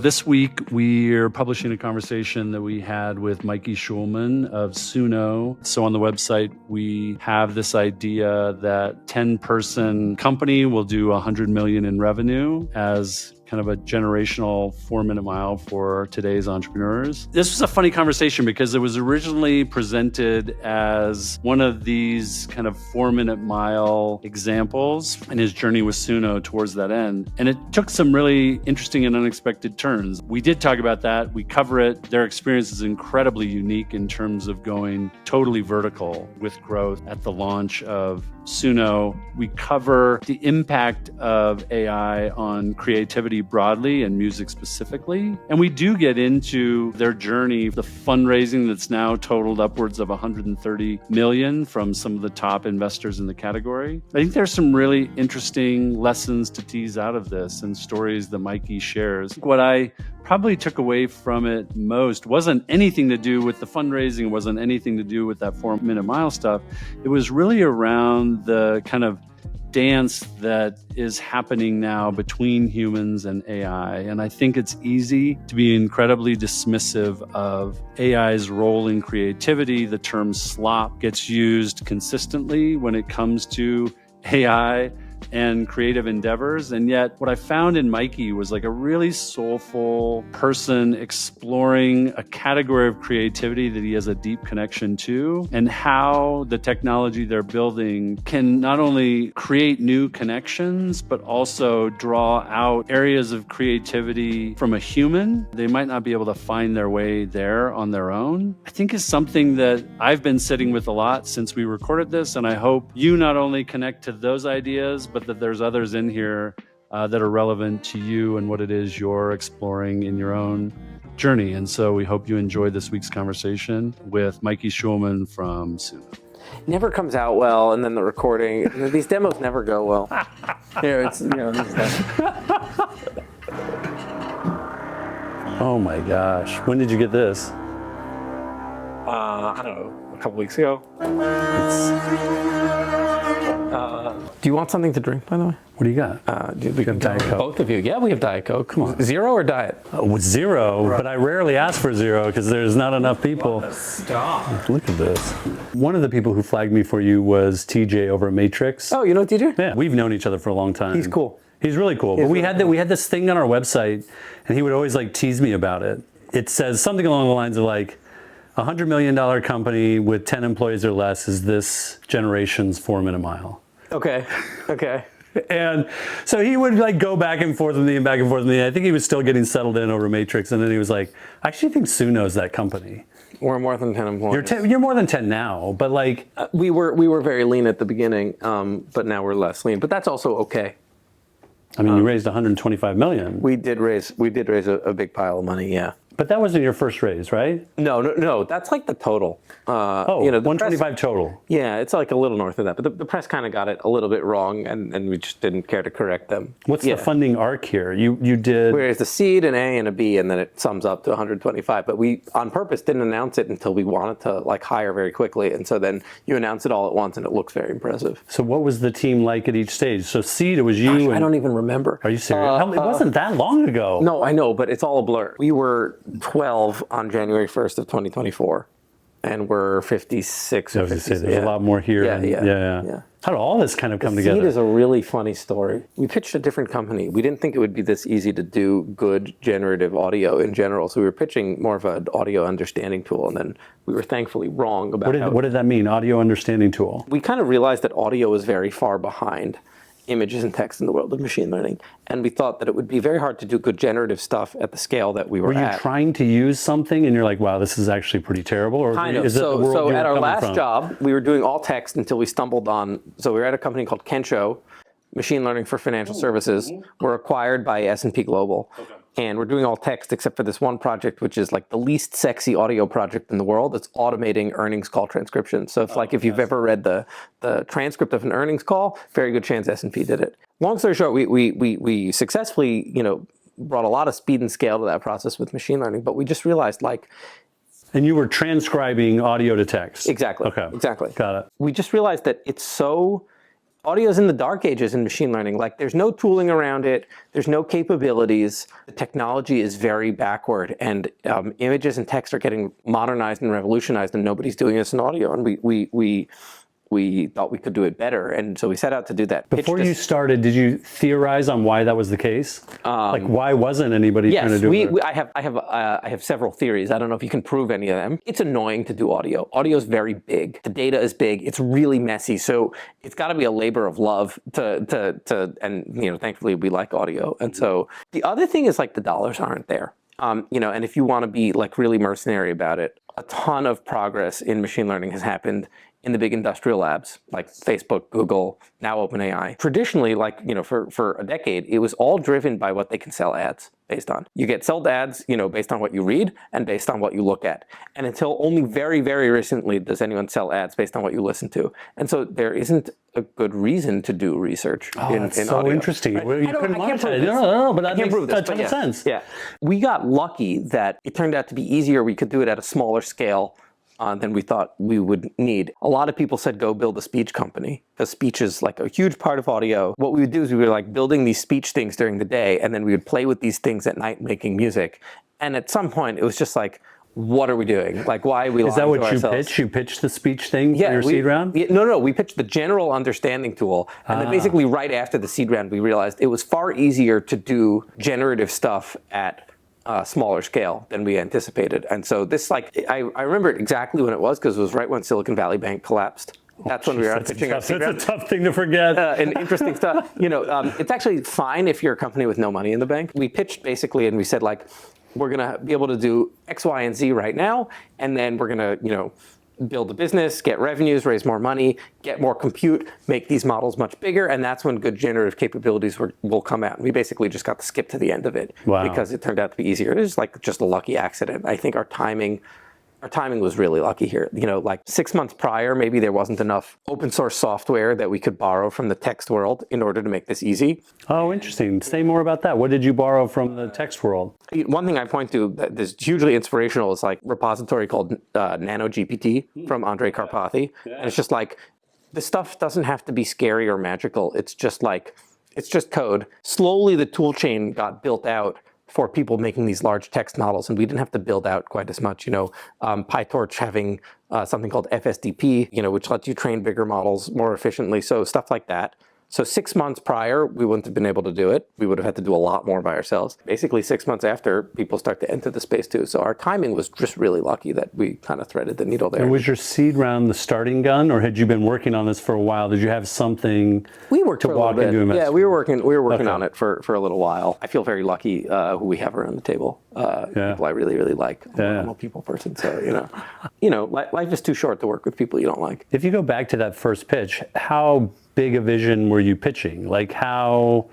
This week, we're publishing a conversation that we had with Mikey Shulman of Suno. So on the website, we have this idea that 10-person company will do 100 million in revenue as kind of a generational 4-minute mile for today's entrepreneurs. This was a funny conversation because it was originally presented as one of these kind of 4-minute mile examples in his journey with Suno towards that end. And it took some really interesting and unexpected turns. We did talk about that. We cover it. Their experience is incredibly unique in terms of going totally vertical with growth at the launch of Suno. We cover the impact of AI on creativity broadly and music specifically. And we do get into their journey, the fundraising that's now totaled upwards of 130 million from some of the top investors in the category. I think there's some really interesting lessons to tease out of this and stories that Mikey shares. What I probably took away from it most wasn't anything to do with the fundraising, it wasn't anything to do with that 4-minute mile stuff. It was really around the kind of dance that is happening now between humans and AI. And I think it's easy to be incredibly dismissive of AI's role in creativity. The term slop gets used consistently when it comes to AI and creative endeavors. And yet what I found in Mikey was like a really soulful person exploring a category of creativity that he has a deep connection to, and how the technology they're building can not only create new connections, but also draw out areas of creativity from a human. They might not be able to find their way there on their own. I think is something that I've been sitting with a lot since we recorded this. And I hope you not only connect to those ideas, but that there's others in here that are relevant to you and what it is you're exploring in your own journey. And so we hope you enjoyed this week's conversation with Mikey Shulman from Suno. Never comes out well, and then the recording, these demos never go well. Here, it's, Oh my gosh. When did you get this? I don't know, a couple weeks ago. Do you want something to drink, by the way? What do you got? We got Diet Coke. Both of you. Yeah, we have Diet Coke. Come on. Zero or diet? With zero, but I rarely ask for zero because there's not enough people. Stop. Look at this. One of the people who flagged me for you was TJ over at Matrix. Oh, you know TJ? Yeah, we've known each other for a long time. He's cool. He's really cool. But we had this thing on our website, and he would always like tease me about it. It says something along the lines of like, $100 million company with 10 employees or less is this generation's 4-minute mile. Okay. And so he would like go back and forth with me and back and forth with me. I think he was still getting settled in over Matrix. And then he was like, I actually think Suno's that company. We're more than 10 employees. You're more than 10 now, but like. We were very lean at the beginning, but now we're less lean. But that's also okay. I mean, you raised 125 million. We did raise a big pile of money, yeah. But that wasn't your first raise, right? No, that's like the total. The 125 press, total. Yeah, it's like a little north of that. But the press kind of got it a little bit wrong, and we just didn't care to correct them. What's the funding arc here? You did... We raised a seed, an A, and a B, and then it sums up to 125. But we, on purpose, didn't announce it until we wanted to like hire very quickly. And so then you announce it all at once, and it looks very impressive. So what was the team like at each stage? So seed, it was you. Gosh, I don't even remember. Are you serious? It wasn't that long ago. No, I know, but it's all a blur. We were 12 on January 1st of 2024, and we're 56 or 57. There's a lot more here. Yeah. How did all this kind of come together? Seed is a really funny story. We pitched a different company. We didn't think it would be this easy to do good generative audio in general, so we were pitching more of an audio understanding tool, and then we were thankfully wrong about what did that mean, audio understanding tool? We kind of realized that audio is very far behind images and text in the world of machine learning. And we thought that it would be very hard to do good generative stuff at the scale that we were at. Were you trying to use something and you're like, wow, this is actually pretty terrible? Or kind of. Is it the world so at our last from? job, we were doing all text until we stumbled on, so we were at a company called Kensho, Machine Learning for Financial Services. We're acquired by S&P Global. Okay. And we're doing all text except for this one project, which is like the least sexy audio project in the world. It's automating earnings call transcription. So if you've ever read the transcript of an earnings call, very good chance S&P did it. Long story short, we successfully, brought a lot of speed and scale to that process with machine learning, but we just realized And you were transcribing audio to text. Exactly. Okay. Exactly. Got it. We just realized that it's so Audio's in the dark ages in machine learning. Like, there's no tooling around it. There's no capabilities. The technology is very backward, and images and text are getting modernized and revolutionized, and nobody's doing this in audio. And we thought we could do it better, and so we set out to do that. Before you started, did you theorize on why that was the case? Like, why wasn't anybody trying to do it? Yes, I have several theories. I don't know if you can prove any of them. It's annoying to do audio. Audio is very big. The data is big. It's really messy. So it's got to be a labor of love and thankfully we like audio. And so the other thing is, like, the dollars aren't there. And if you want to be, like, really mercenary about it, a ton of progress in machine learning has happened in the big industrial labs like Facebook, Google, now OpenAI. Traditionally, for a decade, it was all driven by what they can sell ads based on. You get sold ads, based on what you read and based on what you look at. And until only very, very recently does anyone sell ads based on what you listen to. And so there isn't a good reason to do research in so audio. interesting. Right? You couldn't monetize it. No, but that makes a ton of sense. Yeah. We got lucky that it turned out to be easier. We could do it at a smaller scale than we thought we would need. A lot of people said, go build a speech company, because speech is, like, a huge part of audio. What we would do is we were, like, building these speech things during the day, and then we would play with these things at night making music. And at some point, it was just like, what are we doing? Like, why are we lying to ourselves? Is that what you pitched? You pitched the speech thing for your seed round? No. We pitched the general understanding tool. And then basically right after the seed round, we realized it was far easier to do generative stuff at smaller scale than we anticipated. And so this, I remember exactly when it was, because it was right when Silicon Valley Bank collapsed. That's when we were pitching our seed round. That's a tough thing to forget. And interesting stuff. It's actually fine if you're a company with no money in the bank. We pitched basically, and we said, like, we're going to be able to do X, Y, and Z right now, and then we're going to, build a business, get revenues, raise more money, get more compute, make these models much bigger, and that's when good generative capabilities will come out. And we basically just got to skip to the end of it because it turned out to be easier. It was, like, just a lucky accident. I think our timing was really lucky here. Like 6 months prior, maybe there wasn't enough open source software that we could borrow from the text world in order to make this easy. Oh, interesting. Say more about that. What did you borrow from the text world? One thing I point to that is hugely inspirational is, like, repository called NanoGPT from Andrej Karpathy. Yeah. And it's just like, this stuff doesn't have to be scary or magical. It's just code. Slowly the tool chain got built out for people making these large text models, and we didn't have to build out quite as much. PyTorch having something called FSDP, which lets you train bigger models more efficiently. So stuff like that. So 6 months prior, we wouldn't have been able to do it. We would have had to do a lot more by ourselves. Basically, 6 months after, people start to enter the space too. So our timing was just really lucky that we kind of threaded the needle there. And was your seed round the starting gun, or had you been working on this for a while? Did you have something to walk into investment? Yeah, we were working on it for a little while. I feel very lucky who we have around the table. People I really, really like. I'm a people person, so life is too short to work with people you don't like. If you go back to that first pitch, how big a vision were you pitching? Like, how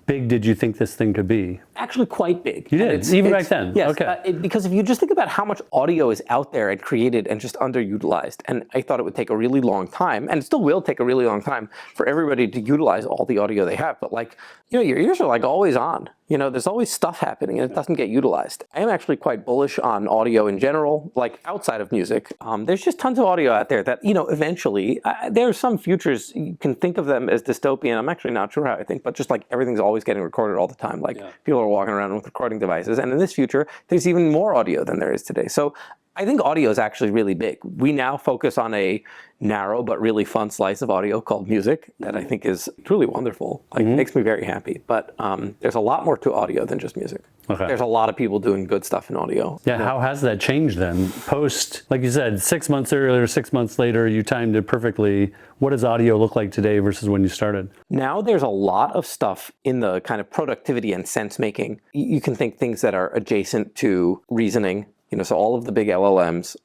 big did you think this thing could be? Actually, quite big. You did, even back then? Yes, okay. Because if you just think about how much audio is out there and created and just underutilized, and I thought it would take a really long time, and it still will take a really long time for everybody to utilize all the audio they have, but, like, your ears are, like, always on. There's always stuff happening and it doesn't get utilized. I am actually quite bullish on audio in general, like outside of music. There's just tons of audio out there that, eventually, there are some futures, you can think of them as dystopian. I'm actually not sure how I think, but just, like, everything's always getting recorded all the time. Like, people are walking around with recording devices. And in this future, there's even more audio than there is today. So I think audio is actually really big. We now focus on a narrow but really fun slice of audio called music that I think is truly wonderful. Like, makes me very happy. But there's a lot more to audio than just music. Okay. There's a lot of people doing good stuff in audio. Yeah, how has that changed then? Post, like you said, 6 months earlier, 6 months later, you timed it perfectly. What does audio look like today versus when you started? Now there's a lot of stuff in the kind of productivity and sense making. You can think things that are adjacent to reasoning. So all of the big LLMs,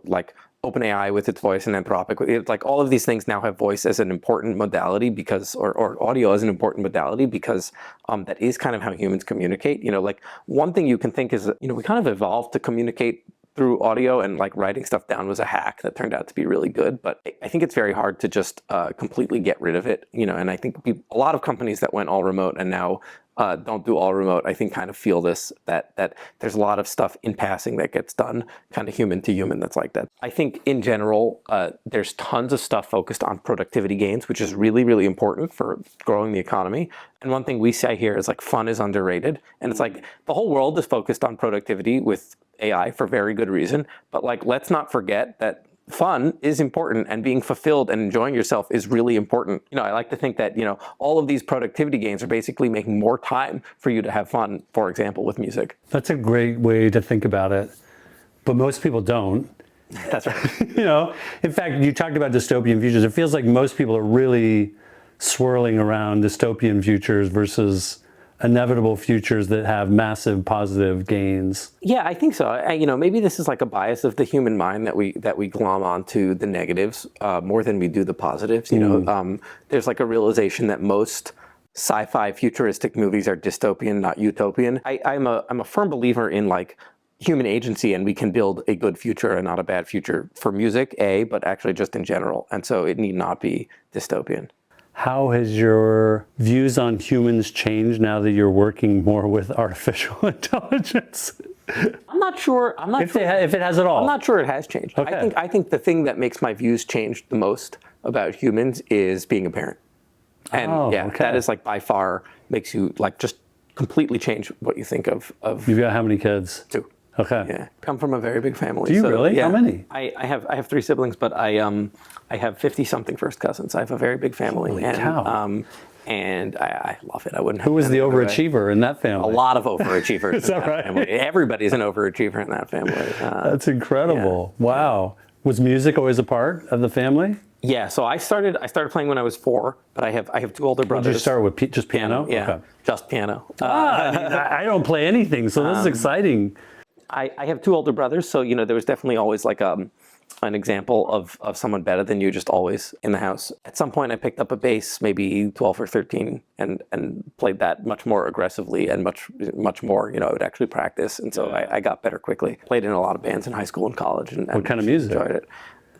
like OpenAI with its voice and Anthropic, like all of these things now have voice as an important modality or audio as an important modality because that is kind of how humans communicate. Like one thing you can think is, we kind of evolved to communicate through audio, and like writing stuff down was a hack that turned out to be really good. But I think it's very hard to just completely get rid of it. And I think a lot of companies that went all remote and now don't do all remote, I think kind of feel this, that there's a lot of stuff in passing that gets done kind of human to human that's like that. I think in general, there's tons of stuff focused on productivity gains, which is really, really important for growing the economy. And one thing we say here is like fun is underrated. And it's like the whole world is focused on productivity with AI for very good reason. But like, let's not forget that fun is important, and being fulfilled and enjoying yourself is really important. I like to think that, all of these productivity gains are basically making more time for you to have fun, for example, with music. That's a great way to think about it. But most people don't. That's right. In fact, you talked about dystopian futures. It feels like most people are really swirling around dystopian futures versus inevitable futures that have massive positive gains. Yeah, I think so. Maybe this is like a bias of the human mind that we glom onto the negatives more than we do the positives. There's like a realization that most sci-fi futuristic movies are dystopian, not utopian. I'm a firm believer in like human agency, and we can build a good future and not a bad future for music, but actually just in general. And so it need not be dystopian. How has your views on humans changed now that you're working more with artificial intelligence? I'm not sure. If it has at all. I'm not sure it has changed. Okay. I think the thing that makes my views change the most about humans is being a parent. And that is like by far makes you like just completely change what you think of. You've got how many kids? 2. Okay. Yeah. Come from a very big family. Do you really? Yeah. How many? I have 3 siblings, but I have 50-something first cousins. I have a very big family. Holy cow. And I love it. I wouldn't. Who was the overachiever in that family? A lot of overachievers Is in that that right? family. Everybody's an overachiever in that family. That's incredible. Yeah. Wow. Was music always a part of the family? Yeah. So I started playing when I was 4, but I have 2 older brothers. Did you start with just piano? Yeah. Okay. Just piano. I don't play anything, so this is exciting. I have 2 older brothers, so there was definitely always like an example of someone better than you just always in the house. At some point I picked up a bass, maybe 12 or 13, and played that much more aggressively and much more, I would actually practice. And so I got better quickly. Played in a lot of bands in high school and college. And what kind of music? Enjoyed it.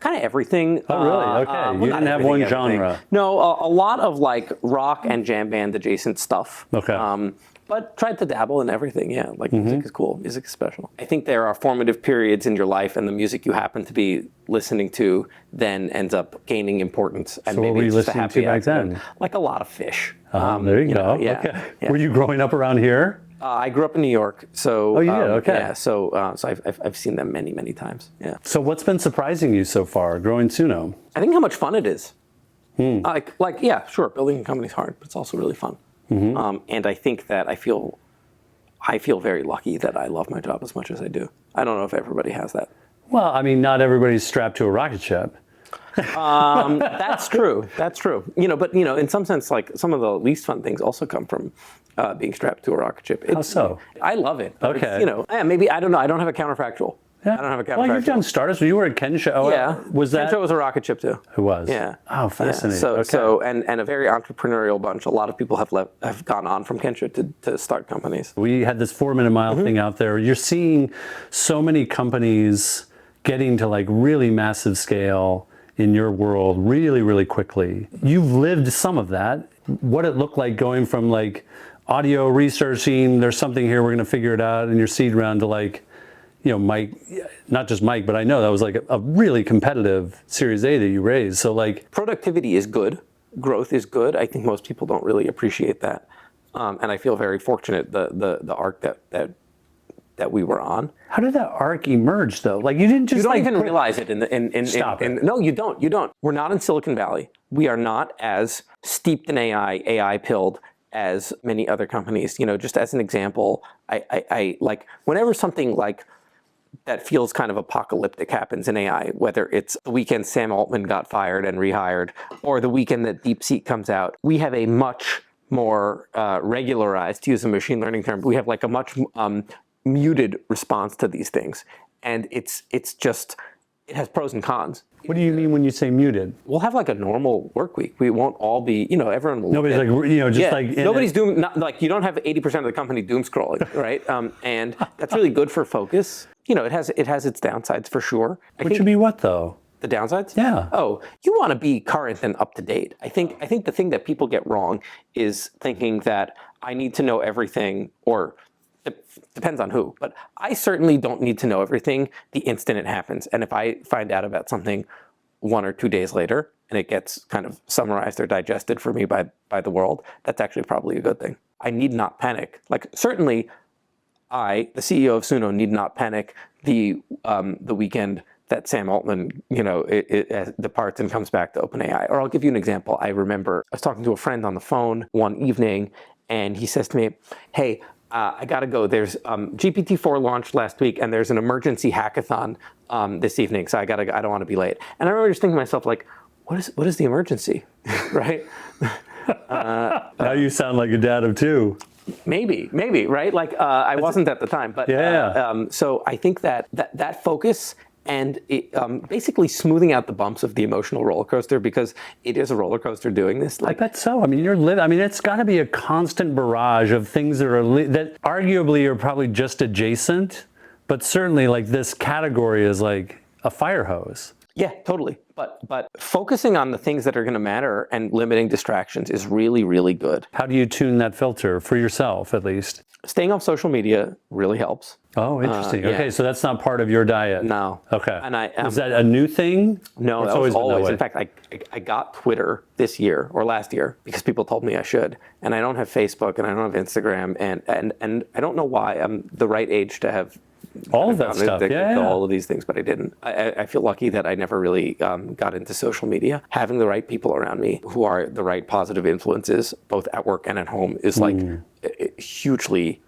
Kind of everything. Oh, really? Okay. You didn't have one genre. No, a lot of like rock and jam band adjacent stuff. Okay. But tried to dabble in everything, yeah. Like music is cool, music is special. I think there are formative periods in your life, and the music you happen to be listening to then ends up gaining importance. And so maybe what were you it's just a listening to happy back accident. then? Like a lot of Fish. There you go. Yeah, Okay. Yeah. Were you growing up around here? I grew up in New York, so. Oh, you did? Okay. Yeah, so I've seen them many, many times. Yeah. So what's been surprising you so far, growing Suno? I think how much fun it is. Yeah, sure. Building a company is hard, but it's also really fun. And I think that I feel very lucky that I love my job as much as I do. I don't know if everybody has that. Well, I mean, not everybody's strapped to a rocket ship. That's true. That's true. But in some sense, like some of the least fun things also come from being strapped to a rocket ship. How so? I love it. Okay. Maybe I don't know. I don't have a counterfactual. Yeah. I don't have a counterfactual. Well, you've done startups. You were at Kensho. Yeah. Was that? Kensho was a rocket ship too. Who was? Yeah. Oh, fascinating. Yeah. So okay. and a very entrepreneurial bunch. A lot of people have gone on from Kensho to start companies. We had this 4-minute mile thing out there. You're seeing so many companies getting to like really massive scale in your world really, really quickly. You've lived some of that. What it looked like going from like audio researching, there's something here, we're going to figure it out in your seed round, to like, Mike, not just Mike, but I know that was like a really competitive Series A that you raised. So like, productivity is good. Growth is good. I think most people don't really appreciate that. And I feel very fortunate the arc that we were on. How did that arc emerge though? Like you didn't just You don't even realize it Stop it. No, you don't. We're not in Silicon Valley. We are not as steeped in AI pilled as many other companies. Just as an example, I like whenever something like that feels kind of apocalyptic happens in AI, whether it's the weekend Sam Altman got fired and rehired, or the weekend that DeepSeek comes out, we have a much more regularized, to use a machine learning term, we have like a much muted response to these things. And it has pros and cons. What do you mean when you say muted? We'll have like a normal work week. We won't all be, everyone will. Nobody's nobody's doom, not, like you don't have 80% of the company doom scrolling, right? And that's really good for focus. It has its downsides for sure. Which would be what though? The downsides? Yeah. Oh, you want to be current and up to date. I think the thing that people get wrong is thinking that I need to know everything, or it depends on who, but I certainly don't need to know everything the instant it happens. And if I find out about something 1 or 2 days later and it gets kind of summarized or digested for me by the world, that's actually probably a good thing. I need not panic. Like, certainly I, the CEO of Suno, need not panic the weekend that Sam Altman, departs and comes back to OpenAI. Or I'll give you an example. I remember I was talking to a friend on the phone one evening, and he says to me, "Hey, I gotta go. There's GPT-4 launched last week, and there's an emergency hackathon this evening, so I don't want to be late." And I remember just thinking to myself, like, what is the emergency, right? Now you sound like a dad of two. Maybe, right? Like, I wasn't at the time, but so I think that focus and basically smoothing out the bumps of the emotional roller coaster, because it is a roller coaster doing this. Like, I bet so. I mean, it's got to be a constant barrage of things that that arguably are probably just adjacent, but certainly like this category is like a fire hose. Yeah, totally. But focusing on the things that are going to matter and limiting distractions is really, really good. How do you tune that filter for yourself, at least? Staying off social media really helps. Oh, interesting. Yeah. Okay, so that's not part of your diet. No. Okay. And is that a new thing? No, that was always. In fact, I got Twitter this year or last year because people told me I should. And I don't have Facebook and I don't have Instagram, and I don't know why. I'm the right age to have all of that stuff. Yeah. All of these things, but I didn't. I feel lucky that I never really got into social media. Having the right people around me who are the right positive influences, both at work and at home, is like a hugely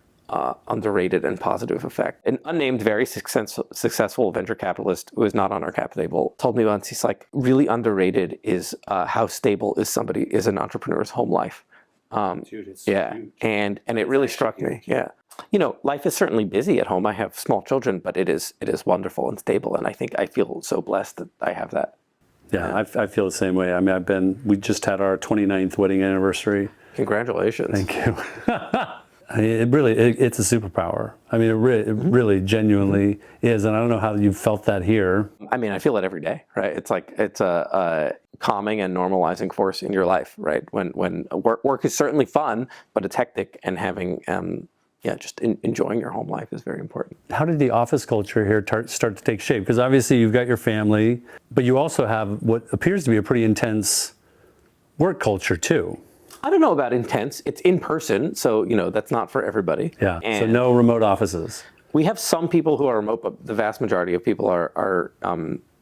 underrated and positive effect. An unnamed, very successful venture capitalist who is not on our cap table told me once, he's like, really underrated is how stable is an entrepreneur's home life. Dude, it's yeah, huge. and it really struck me. Yeah. Life is certainly busy at home. I have small children, but it is wonderful and stable. And I think I feel so blessed that I have that. Yeah, I feel the same way. I mean, we just had our 29th wedding anniversary. Congratulations. Thank you. It's a superpower. I mean, it really genuinely is. And I don't know how you felt that here. I mean, I feel it every day, right? It's like, it's a calming and normalizing force in your life, right? When work is certainly fun, but it's hectic, and having, just enjoying your home life is very important. How did the office culture here start to take shape? Because obviously you've got your family, but you also have what appears to be a pretty intense work culture too. I don't know about intense. It's in person, so that's not for everybody. Yeah. And so no remote offices. We have some people who are remote, but the vast majority of people are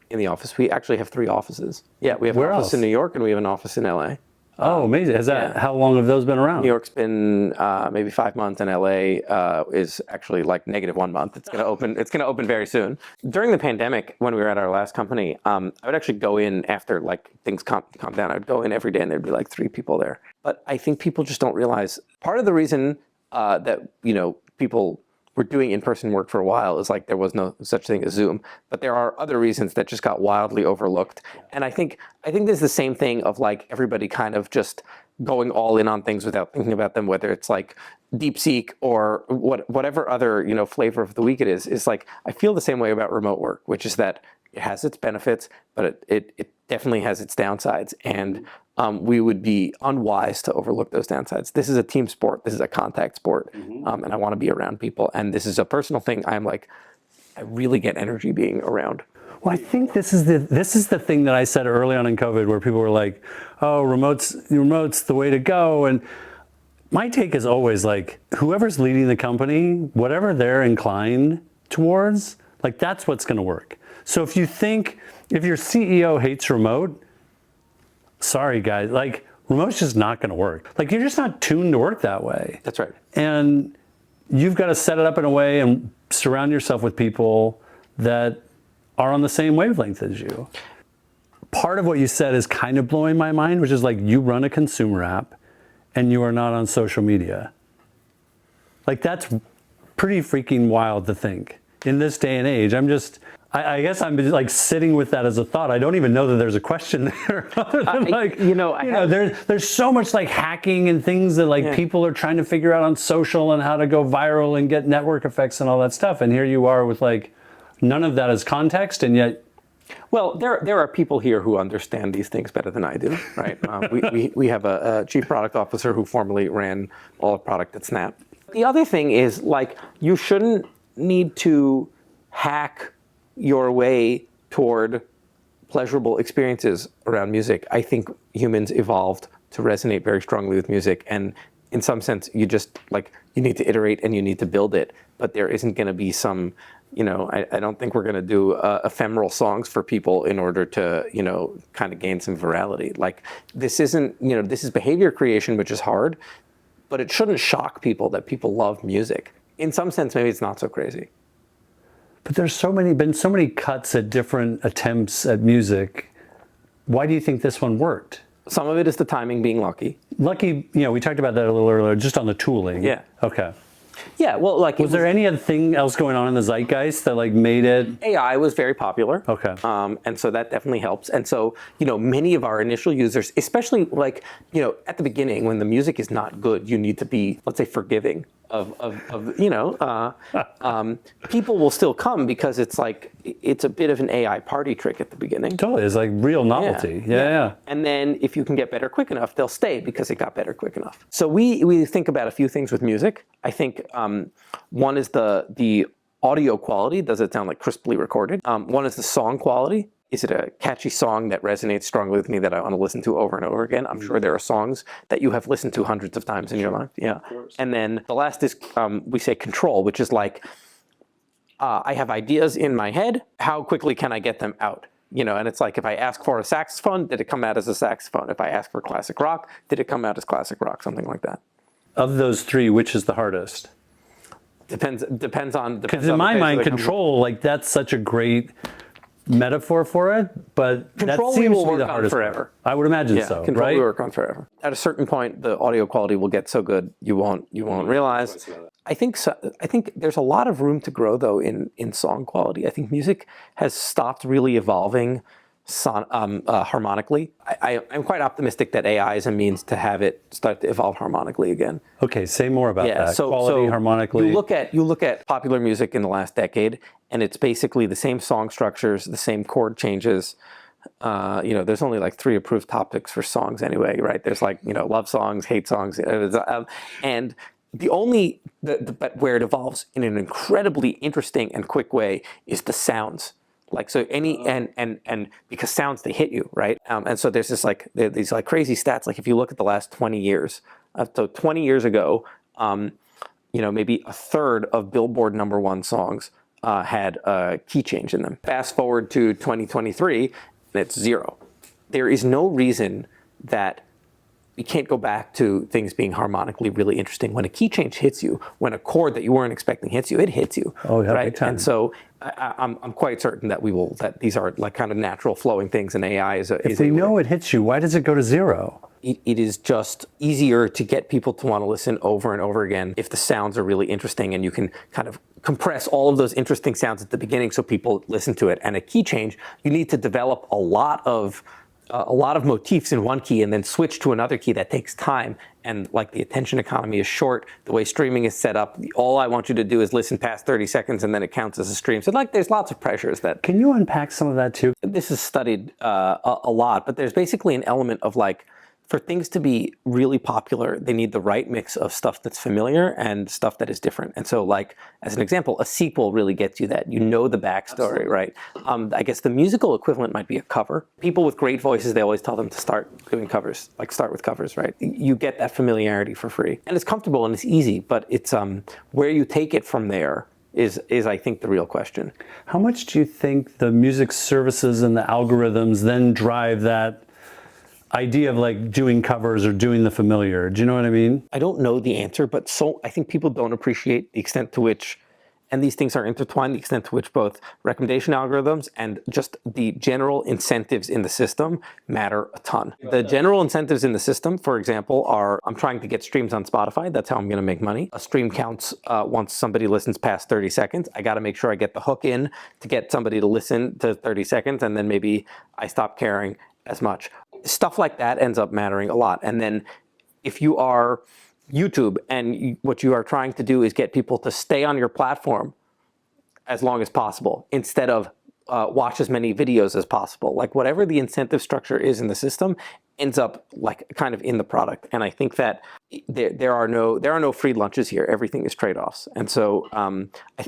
in the office. We actually have 3 offices. Yeah, we have an office in New York and we have an office in LA. Oh, amazing. How long have those been around? New York's been maybe 5 months, and LA is actually like -1 month. It's going to open very soon. During the pandemic, when we were at our last company, I would actually go in after like things calm down. I'd go in every day and there'd be like 3 people there. But I think people just don't realize part of the reason that people were doing in-person work for a while is like there was no such thing as Zoom, but there are other reasons that just got wildly overlooked. And I think there's the same thing of like everybody kind of just going all in on things without thinking about them, whether it's like DeepSeek or whatever other flavor of the week it is like I feel the same way about remote work, which is that it has its benefits, but it definitely has its downsides, and we would be unwise to overlook those downsides. This is a team sport. This is a contact sport, and I want to be around people. And this is a personal thing. I really get energy being around. Well, I think this is the thing that I said early on in COVID, where people were like, "Oh, remote's the way to go." And my take is always like, whoever's leading the company, whatever they're inclined towards, like that's what's going to work. So if your CEO hates remote, sorry guys, like remote's just not going to work. Like you're just not tuned to work that way. That's right. And you've got to set it up in a way and surround yourself with people that are on the same wavelength as you. Part of what you said is kind of blowing my mind, which is like you run a consumer app and you are not on social media. Like that's pretty freaking wild to think in this day and age. I guess I'm like sitting with that as a thought. I don't even know that there's a question there. There's so much like hacking and things that like people are trying to figure out on social and how to go viral and get network effects and all that stuff. And here you are with like none of that as context, and yet Well, there are people here who understand these things better than I do, right? We have a chief product officer who formerly ran all of product at Snap. The other thing is, like, you shouldn't need to hack your way toward pleasurable experiences around music. I think humans evolved to resonate very strongly with music, and in some sense, you need to iterate and you need to build it. But there isn't going to be some, I don't think we're going to do ephemeral songs for people in order to, kind of gain some virality. Like, this isn't, this is behavior creation, which is hard, but it shouldn't shock people that people love music. In some sense, maybe it's not so crazy. But there's been so many cuts at different attempts at music. Why do you think this one worked? Some of it is the timing being lucky. Lucky, we talked about that a little earlier, just on the tooling. Yeah. Okay. Yeah, well, like... Was there any other thing else going on in the zeitgeist that, like, made it... AI was very popular. Okay. And so that definitely helps. And so, many of our initial users, especially, like, at the beginning, when the music is not good, you need to be, let's say, forgiving of people will still come because it's like, it's a bit of an AI party trick at the beginning. Totally, it's like real novelty. Yeah. And then if you can get better quick enough, they'll stay because it got better quick enough. So we think about a few things with music. I think one is the audio quality. Does it sound like crisply recorded? One is the song quality. Is it a catchy song that resonates strongly with me that I want to listen to over and over again? I'm sure there are songs that you have listened to hundreds of times in your life. Yeah. And then the last is, we say control, which is like, I have ideas in my head. How quickly can I get them out? And it's like, if I ask for a saxophone, did it come out as a saxophone? If I ask for classic rock, did it come out as classic rock? Something like that. Of those three, which is the hardest? Depends on. Because in my mind, control, like, that's such a great metaphor for it, but control that seems will to be work the on hardest forever. part. I would imagine so, control right? will work on forever. At a certain point, the audio quality will get so good you won't realize. I think there's a lot of room to grow though in song quality. I think music has stopped really evolving harmonically. I'm quite optimistic that AI is a means to have it start to evolve harmonically again. Okay, say more about that. Quality, harmonically. You look at popular music in the last decade, and it's basically the same song structures, the same chord changes. There's only like 3 approved topics for songs anyway, right? There's like, love songs, hate songs, and but where it evolves in an incredibly interesting and quick way is the sounds. Like, so and because sounds, they hit you, right? And so there's these crazy stats. Like, if you look at the last 20 years, so 20 years ago, maybe a third of Billboard #1 songs had a key change in them. Fast forward to 2023, and it's 0. There is no reason that we can't go back to things being harmonically really interesting. When a key change hits you, when a chord that you weren't expecting hits you, it hits you. Oh, yeah, right? big time. And so I'm quite certain that that these are like kind of natural flowing things, and AI is a. If they know it hits you, why does it go to 0? It is just easier to get people to want to listen over and over again if the sounds are really interesting, and you can kind of compress all of those interesting sounds at the beginning so people listen to it. And a key change, you need to develop a lot of motifs in one key and then switch to another key. That takes time, and like the attention economy is short. The way streaming is set up, all I want you to do is listen past 30 seconds and then it counts as a stream. So like, there's lots of pressures that. Can you unpack some of that too? This is studied a lot, but there's basically an element of like, for things to be really popular, they need the right mix of stuff that's familiar and stuff that is different. And so, like, as an example, a sequel really gets you that. The backstory, right? I guess the musical equivalent might be a cover. People with great voices, they always tell them to start doing covers, like start with covers, right? You get that familiarity for free. And it's comfortable and it's easy, but it's where you take it from there is I think the real question. How much do you think the music services and the algorithms then drive that idea of like doing covers or doing the familiar? Do you know what I mean? I don't know the answer, but I think people don't appreciate the extent to which, and these things are intertwined, the extent to which both recommendation algorithms and just the general incentives in the system matter a ton. The general incentives in the system, for example, are I'm trying to get streams on Spotify. That's how I'm going to make money. A stream counts once somebody listens past 30 seconds. I got to make sure I get the hook in to get somebody to listen to 30 seconds, and then maybe I stop caring as much. Stuff like that ends up mattering a lot. And then if you are YouTube and what you are trying to do is get people to stay on your platform as long as possible instead of watch as many videos as possible. Like whatever the incentive structure is in the system ends up like kind of in the product. And I think that there are no free lunches here. Everything is trade-offs. And so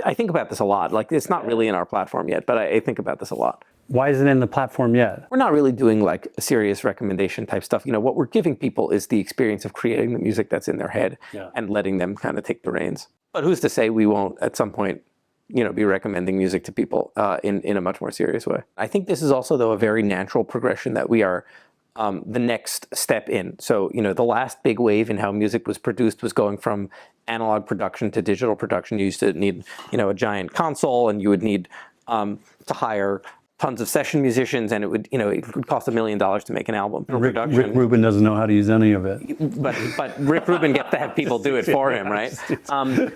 I think about this a lot. Like it's not really in our platform yet, but I think about this a lot. Why isn't it in the platform yet? We're not really doing like serious recommendation type stuff. You know, what we're giving people is the experience of creating the music that's in their head and letting them kind of take the reins. But who's to say we won't at some point, you know, be recommending music to people in a much more serious way. I think this is also, though, a very natural progression that we are the next step in. So, you know, the last big wave in how music was produced was going from analog production to digital production. You used to need, you know, a giant console, and you would need to hire tons of session musicians, and it would cost $1 million to make an album. Rick Rubin doesn't know how to use any of it. But Rick Rubin gets to have people do it for him, right?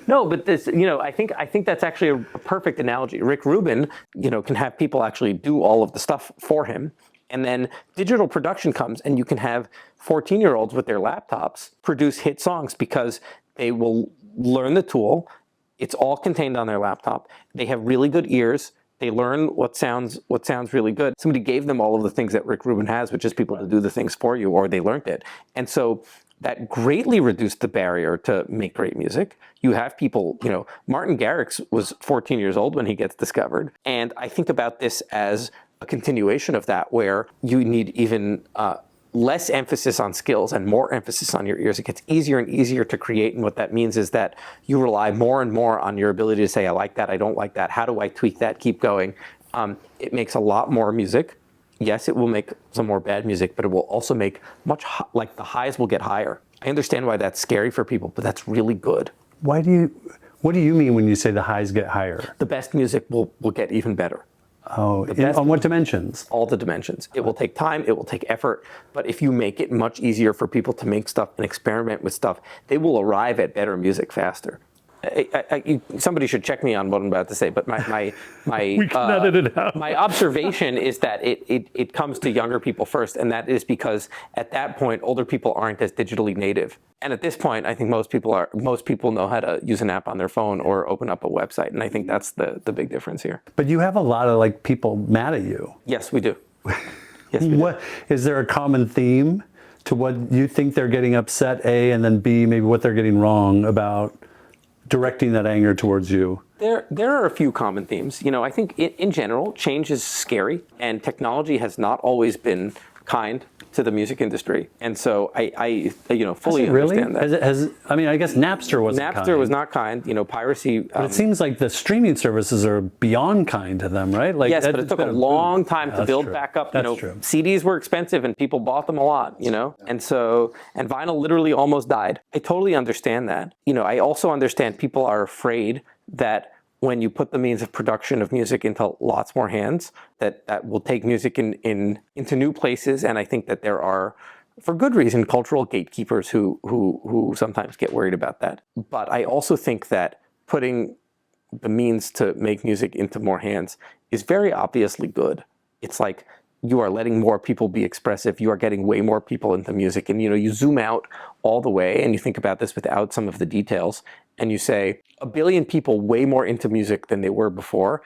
No, but this, you know, I think that's actually a perfect analogy. Rick Rubin, you know, can have people actually do all of the stuff for him, and then digital production comes, and you can have 14-year-olds with their laptops produce hit songs because they will learn the tool. It's all contained on their laptop. They have really good ears. They learn what sounds really good. Somebody gave them all of the things that Rick Rubin has, which is people to do the things for you, or they learned it. And so that greatly reduced the barrier to make great music. You have people, you know, Martin Garrix was 14 years old when he gets discovered. And I think about this as a continuation of that, where you need even less emphasis on skills and more emphasis on your ears. It gets easier and easier to create, and what that means is that you rely more and more on your ability to say, I like that, I don't like that, how do I tweak that, keep going. It makes a lot more music. Yes, it will make some more bad music, but it will also make like the highs will get higher. I understand why that's scary for people, but that's really good. What do you mean when you say the highs get higher? The best music will get even better. Oh, on what dimensions? All the dimensions. It will take time, it will take effort, but if you make it much easier for people to make stuff and experiment with stuff, they will arrive at better music faster. Somebody should check me on what I'm about to say, but my we can edit it out. My observation is that it comes to younger people first, and that is because at that point older people aren't as digitally native. And at this point, I think most people know how to use an app on their phone or open up a website, and I think that's the big difference here. But you have a lot of like people mad at you. Yes, we do. Yes, we do. Is there a common theme to what you think they're getting upset, A, and then B, maybe what they're getting wrong about directing that anger towards you? There are a few common themes. You know, I think in general, change is scary, and technology has not always been kind to the music industry. And so I fully understand that. I mean, I guess Napster wasn't kind. Napster was not kind. You know, piracy. But it seems like the streaming services are beyond kind to them, right? Like, yes, but it took a long time to build back up. That's true. CDs were expensive and people bought them a lot, you know? And vinyl literally almost died. I totally understand that. You know, I also understand people are afraid that when you put the means of production of music into lots more hands, that will take music into new places. And I think that there are, for good reason, cultural gatekeepers who sometimes get worried about that. But I also think that putting the means to make music into more hands is very obviously good. It's like you are letting more people be expressive. You are getting way more people into music. And, you know, you zoom out all the way and you think about this without some of the details, and you say, 1 billion people way more into music than they were before,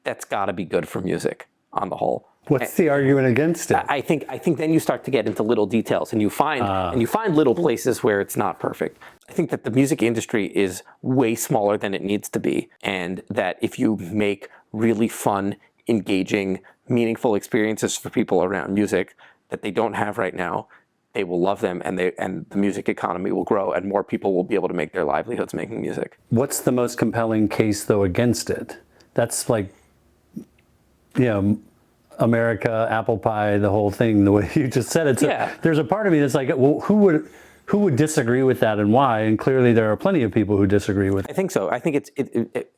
that's got to be good for music on the whole. What's the argument against it? I think then you start to get into little details, and you find little places where it's not perfect. I think that the music industry is way smaller than it needs to be, and that if you make really fun, engaging, meaningful experiences for people around music that they don't have right now, they will love them, and the music economy will grow, and more people will be able to make their livelihoods making music. What's the most compelling case, though, against it? That's like, you know, America, apple pie, the whole thing, the way you just said it. So there's a part of me that's like, well, who would disagree with that and why? And clearly there are plenty of people who disagree with it. I think so. I think it's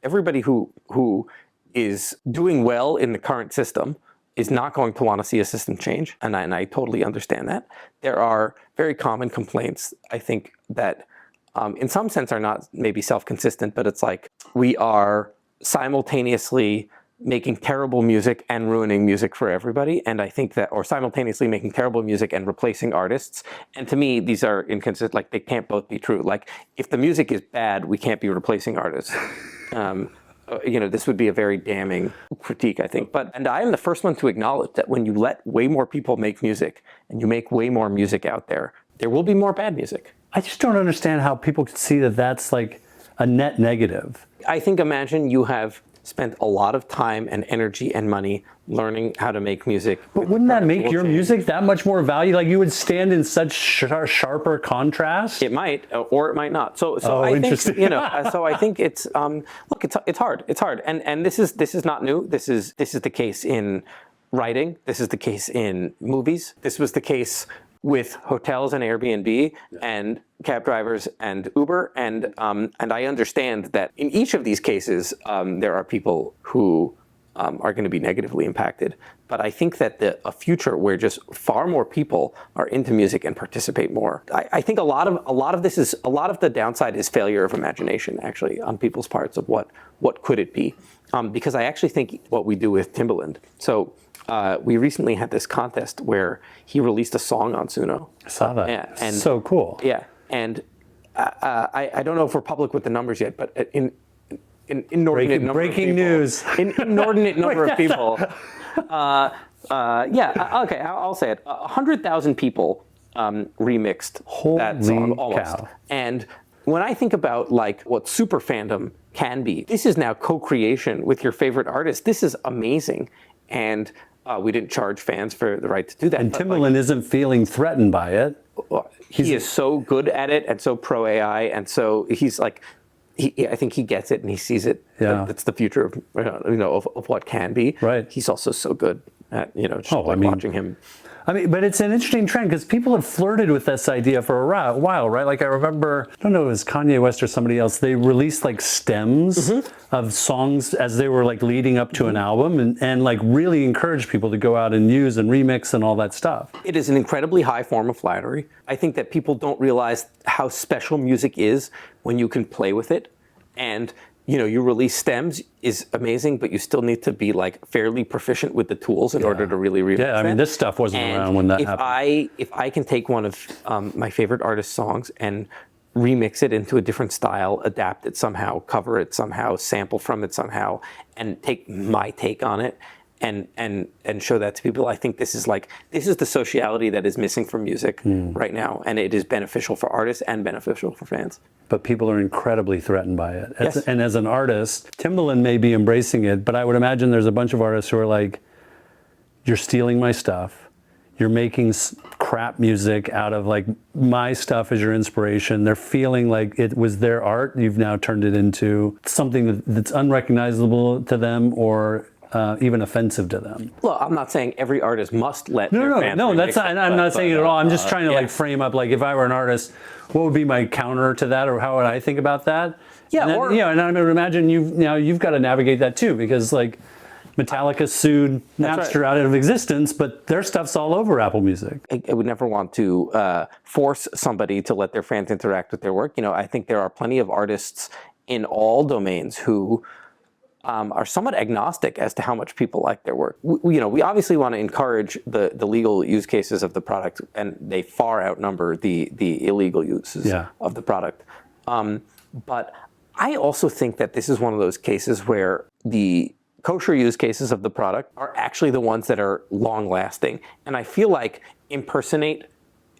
everybody who is doing well in the current system is not going to want to see a system change. And I totally understand that. There are very common complaints, I think, that in some sense are not maybe self-consistent, but it's like we are simultaneously making terrible music and ruining music for everybody. And I think that, or simultaneously making terrible music and replacing artists. And to me, these are inconsistent, like they can't both be true. Like if the music is bad, we can't be replacing artists. this would be a very damning critique, I think. And I am the first one to acknowledge that when you let way more people make music and you make way more music out there, there will be more bad music. I just don't understand how people could see that that's like a net negative. I think imagine you have spent a lot of time and energy and money learning how to make music. But wouldn't that make your music that much more value? Like you would stand in such sharper contrast? It might, or it might not. So I interesting. think, so I think it's, look, it's hard. It's hard. And this is not new. This is the case in writing. This is the case in movies. This was the case with hotels and Airbnb and cab drivers and Uber. And I understand that in each of these cases, there are people who are going to be negatively impacted. But I think that a future where just far more people are into music and participate more. I think a lot of the downside is failure of imagination, actually, on people's parts of what could it be. Because I actually think what we do with Timbaland. So we recently had this contest where he released a song on Suno. I saw that. Yeah, and so cool. Yeah, and I don't know if we're public with the numbers yet, but in inordinate number of people. Breaking news. Inordinate number of people. Okay, I'll say it. 100,000 people remixed that song almost. Cow. And when I think about like what super fandom can be, this is now co-creation with your favorite artist. This is amazing. And we didn't charge fans for the right to do that. And Timbaland isn't feeling threatened by it. He is so good at it and so pro AI, and so he's like, I think he gets it and he sees it. Yeah. That's the future of of what can be. Right. He's also so good at watching him. I mean, but it's an interesting trend because people have flirted with this idea for a while, right? Like I remember, I don't know, it was Kanye West or somebody else. They released like stems of songs as they were like leading up to an album and like really encouraged people to go out and use and remix and all that stuff. It is an incredibly high form of flattery. I think that people don't realize how special music is when you can play with it. And you release stems is amazing, but you still need to be like fairly proficient with the tools in order to really remix I mean, this stuff wasn't around when that happened. If I can take one of my favorite artist's songs and remix it into a different style, adapt it somehow, cover it somehow, sample from it somehow, and take my take on it and show that to people, I think this is the sociality that is missing from music right now, and it is beneficial for artists and beneficial for fans. But people are incredibly threatened by it. Yes. And as an artist, Timbaland may be embracing it, but I would imagine there's a bunch of artists who are like, you're stealing my stuff. You're making crap music out of like my stuff as your inspiration. They're feeling like it was their art. You've now turned it into something that's unrecognizable to them or even offensive to them. Well, I'm not saying every artist must let No, that's not, I'm not saying it at all. I'm just trying to like frame up, like if I were an artist, what would be my counter to that, or how would I think about that? Yeah, and I would imagine you've got to navigate that too, because like Metallica sued Napster out of existence, but their stuff's all over Apple Music. I would never want to force somebody to let their fans interact with their work. I think there are plenty of artists in all domains who are somewhat agnostic as to how much people like their work. We obviously want to encourage the legal use cases of the product, and they far outnumber the illegal uses of the product. But I also think that this is one of those cases where the kosher use cases of the product are actually the ones that are long-lasting. And I feel like impersonate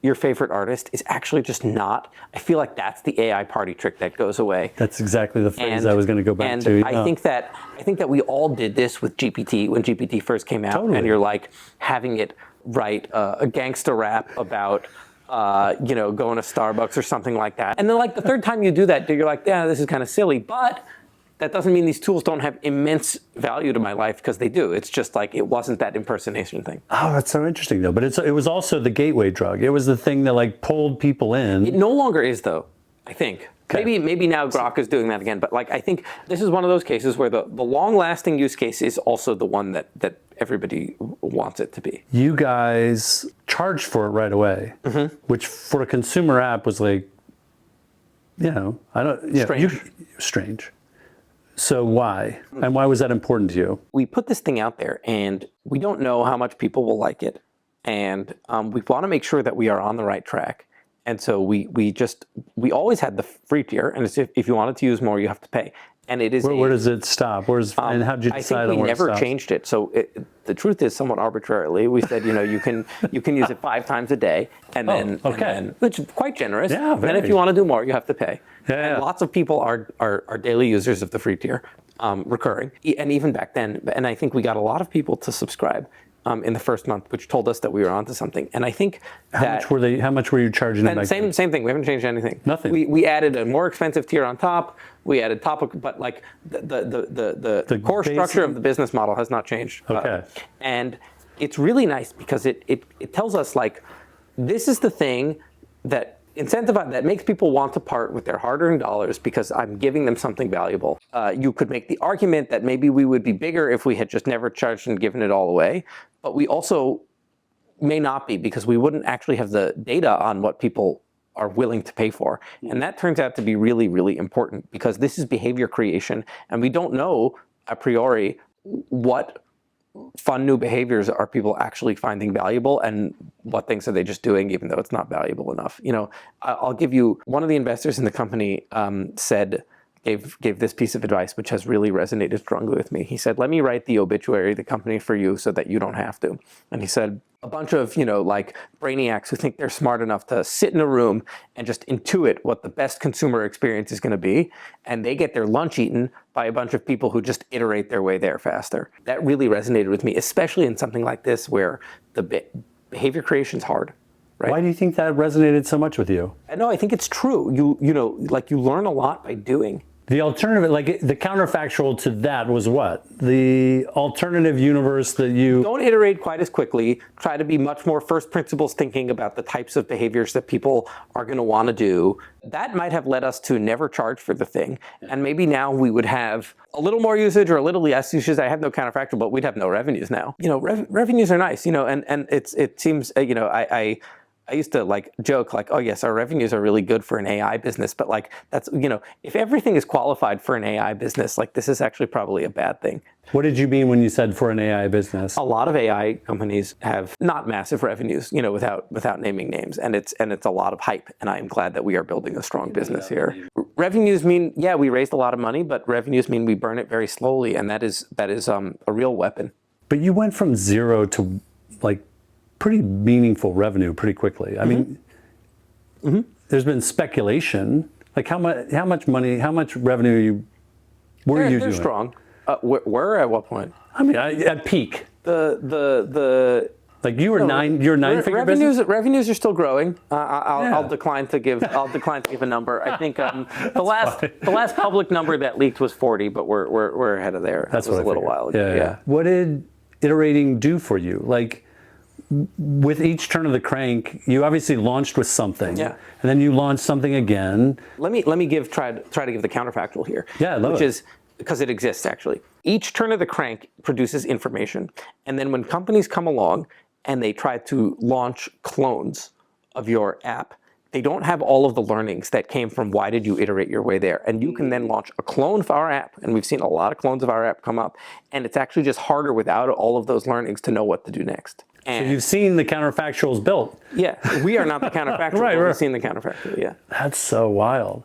your favorite artist is actually just not. I feel like that's the AI party trick that goes away. That's exactly the phrase I was going to go back to. I think that we all did this with GPT when GPT first came out. Totally. And you're like having it write a gangster rap about going to Starbucks or something like that. And then like the third time you do that, you're like, yeah, this is kind of silly, but that doesn't mean these tools don't have immense value to my life, because they do. It's just like it wasn't that impersonation thing. Oh, that's so interesting though. But it was also the gateway drug. It was the thing that like pulled people in. It no longer is though, I think. Okay. Maybe now Grok is doing that again. But like I think this is one of those cases where the long-lasting use case is also the one that everybody wants it to be. You guys charged for it right away, which for a consumer app was like, strange. So why? And why was that important to you? We put this thing out there and we don't know how much people will like it. And we want to make sure that we are on the right track. And so we always had the free tier, and if you wanted to use more, you have to pay. And it is Where does it stop? And how did you decide I think on we where never it stops? changed it. So the truth is, somewhat arbitrarily, we said, you can use it 5 times a day, and then, which is quite generous. Yeah, and then if very. you want to do more, you have to pay. Yeah. And lots of people are daily users of the free tier, recurring. And even back then, and I think we got a lot of people to subscribe in the first month, which told us that we were onto something. And I think How much were you charging them back then? same thing. We haven't changed anything. Nothing. We added a more expensive tier on top. We added topic, but like the core structure of the business model has not changed. Okay. And it's really nice because it tells us, like, this is the thing that that makes people want to part with their hard-earned dollars because I'm giving them something valuable. You could make the argument that maybe we would be bigger if we had just never charged and given it all away, but we also may not be, because we wouldn't actually have the data on what people are willing to pay for. And that turns out to be really, really important, because this is behavior creation, and we don't know a priori what fun new behaviors are people actually finding valuable, and what things are they just doing even though it's not valuable enough. I'll give you, one of the investors in the company gave this piece of advice, which has really resonated strongly with me. He said, let me write the obituary of the company for you so that you don't have to. And he said, a bunch of, like brainiacs who think they're smart enough to sit in a room and just intuit what the best consumer experience is going to be, and they get their lunch eaten by a bunch of people who just iterate their way there faster. That really resonated with me, especially in something like this where the behavior creation is hard. Right? Why do you think that resonated so much with you? No, I think it's true. You learn a lot by doing. The alternative, like the counterfactual to that was what? The alternative universe that you... Don't iterate quite as quickly. Try to be much more first principles thinking about the types of behaviors that people are going to want to do. That might have led us to never charge for the thing. And maybe now we would have a little more usage or a little less usage. I have no counterfactual, but we'd have no revenues now. Revenues are nice, and it seems, I used to joke oh yes, our revenues are really good for an AI business, but that's, if everything is qualified for an AI business, this is actually probably a bad thing. What did you mean when you said for an AI business? A lot of AI companies have not massive revenues, without naming names, and it's a lot of hype, and I am glad that we are building a strong business here. Revenues mean, we raised a lot of money, but revenues mean we burn it very slowly, and that is a real weapon. But you went from zero to pretty meaningful revenue pretty quickly. I mean, there's been speculation. How much money, how much revenue were you doing? They're strong. Where at what point? I mean, at peak. The you were nine-figure business? Revenues are still growing. I'll decline to give a number. I think the last public number that leaked was 40, but we're ahead of there. That's that was what a little while ago. Yeah. What did iterating do for you? With each turn of the crank, you obviously launched with something, and then you launched something again. Let me try to give the counterfactual here. Yeah, which is because it exists actually. Each turn of the crank produces information, and then when companies come along and they try to launch clones of your app, they don't have all of the learnings that came from why did you iterate your way there. And you can then launch a clone of our app, and we've seen a lot of clones of our app come up, and it's actually just harder without all of those learnings to know what to do next. So you've seen the counterfactuals built. Yeah, we are not the counterfactual, right. We've seen the counterfactual, yeah. That's so wild.